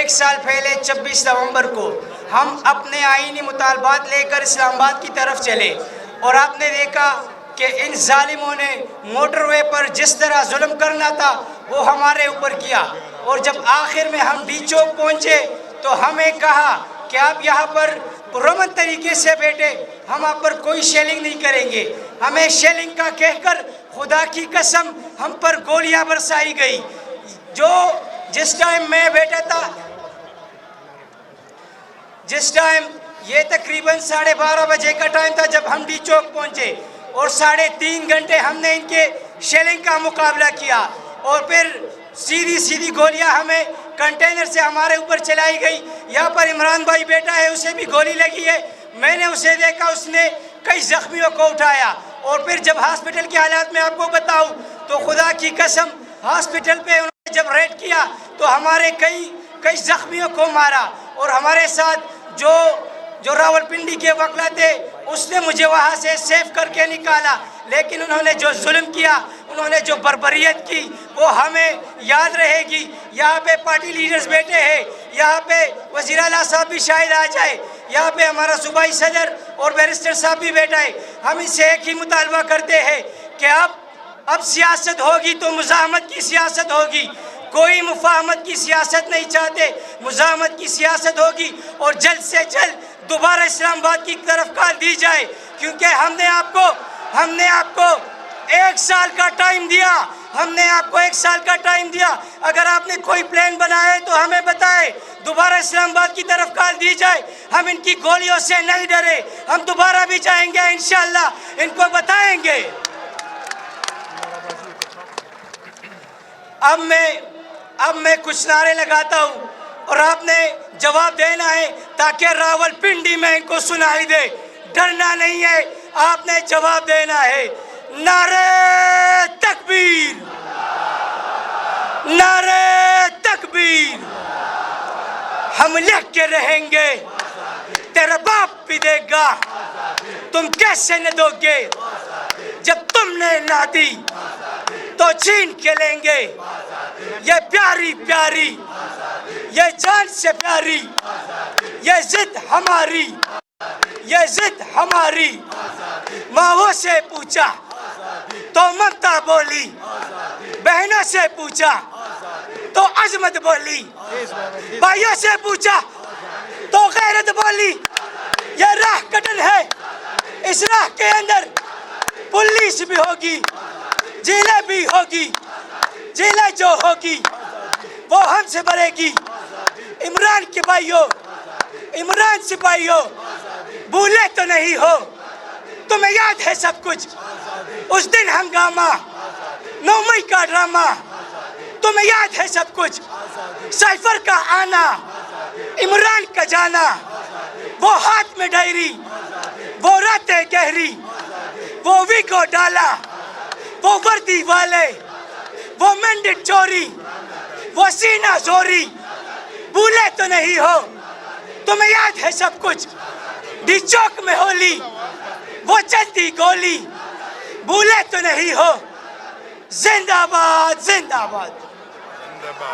ایک سال پہلے 26 نومبر کو ہم اپنے آئینی مطالبات لے کر اسلام آباد کی طرف چلے اور آپ نے دیکھا کہ ان ظالموں نے موٹر وے پر جس طرح ظلم کرنا تھا وہ ہمارے اوپر کیا، اور جب آخر میں ہم ڈی چوک پہنچے تو ہمیں کہا کہ آپ یہاں پر پرامن طریقے سے بیٹھے، ہم آپ پر کوئی شیلنگ نہیں کریں گے۔ ہمیں شیلنگ کا کہہ کر خدا کی قسم ہم پر گولیاں برسائی گئی۔ جس ٹائم میں بیٹھا تھا، جس ٹائم یہ تقریباً 12:30 بجے کا ٹائم تھا جب ہم ڈی چوک پہنچے، اور 3.5 گھنٹے ہم نے ان کے شیلنگ کا مقابلہ کیا، اور پھر سیدھی گولیاں ہمیں کنٹینر سے ہمارے اوپر چلائی گئی۔ یہاں پر عمران بھائی بیٹا ہے، اسے بھی گولی لگی ہے، میں نے اسے دیکھا، اس نے کئی زخمیوں کو اٹھایا، اور پھر جب ہاسپٹل کے حالات میں آپ کو بتاؤں تو خدا کی قسم ہاسپٹل پہ انہوں نے جب ریڈ کیا تو ہمارے کئی زخمیوں کو مارا، اور ہمارے ساتھ جو راولپنڈی کے وکلا تھے اس نے مجھے وہاں سے سیف کر کے نکالا، لیکن انہوں نے جو ظلم کیا، انہوں نے جو بربریت کی وہ ہمیں یاد رہے گی۔ یہاں پہ پارٹی لیڈرز بیٹھے ہیں، یہاں پہ وزیر اعلیٰ صاحب بھی شاید آ جائے، یہاں پہ ہمارا صوبائی صدر اور بیرسٹر صاحب بھی بیٹھا ہے۔ ہم اس سے ایک ہی مطالبہ کرتے ہیں کہ اب سیاست ہوگی تو مزاحمت کی سیاست ہوگی، کوئی مفاہمت کی سیاست نہیں چاہتے، مزاحمت کی سیاست ہوگی، اور جلد سے جلد دوبارہ اسلام آباد کی طرف کال دی جائے، کیونکہ ہم نے آپ کو 1 سال کا ٹائم دیا، اگر آپ نے کوئی پلان بنایا ہے تو ہمیں بتائے، دوبارہ اسلام آباد کی طرف کال دی جائے۔ ہم ان کی گولیوں سے نہیں ڈرے، ہم دوبارہ بھی جائیں گے انشاءاللہ، ان کو بتائیں گے۔ اب میں کچھ نعرے لگاتا ہوں اور آپ نے جواب دینا ہے تاکہ راولپنڈی میں ان کو سنائی دے۔ ڈرنا نہیں ہے، آپ نے جواب دینا ہے۔ نعرہ تکبیر، نعرہ تکبیر، ہم لکھ کے رہیں گے، تیرا باپ بھی دے گا، تم کیسے نہ دو گے، جب تم نے نہ دی تو چھین کے لیں گے۔ یہ پیاری پیاری، یہ جان سے پیاری، یہ ضد ہماری، یہ ضد ہماری۔ ماؤں سے پوچھا تو ممتا بولی، بہنوں سے پوچھا تو عظمت بولی، بھائیوں سے پوچھا تو غیرت بولی۔ یہ راہ کٹن ہے، اس راہ کے اندر پولیس بھی ہوگی، جیلیں بھی ہوگی، جیلیں جو ہوگی وہ ہم سے بھرے گی۔ عمران کے بھائیوں، عمران سپاہیوں، بھولے تو نہیں ہو، تمہیں یاد ہے سب کچھ، اس دن ہنگامہ، 9 مئی کا ڈرامہ، تمہیں یاد ہے سب کچھ، سائفر کا آنا، عمران کا جانا، وہ ہاتھ میں ڈائری، وہ راتیں گہری، وہ ویگو ڈالا، وہ وردی والے، وہ مینڈٹ چوری، وہ سینہ زوری، بھولے تو نہیں ہو، تمہیں یاد ہے سب کچھ، ڈی چوک میں ہولی، وہ چلتی گولی، بھولے تو نہیں ہو۔ زندہ باد، زندہ باد۔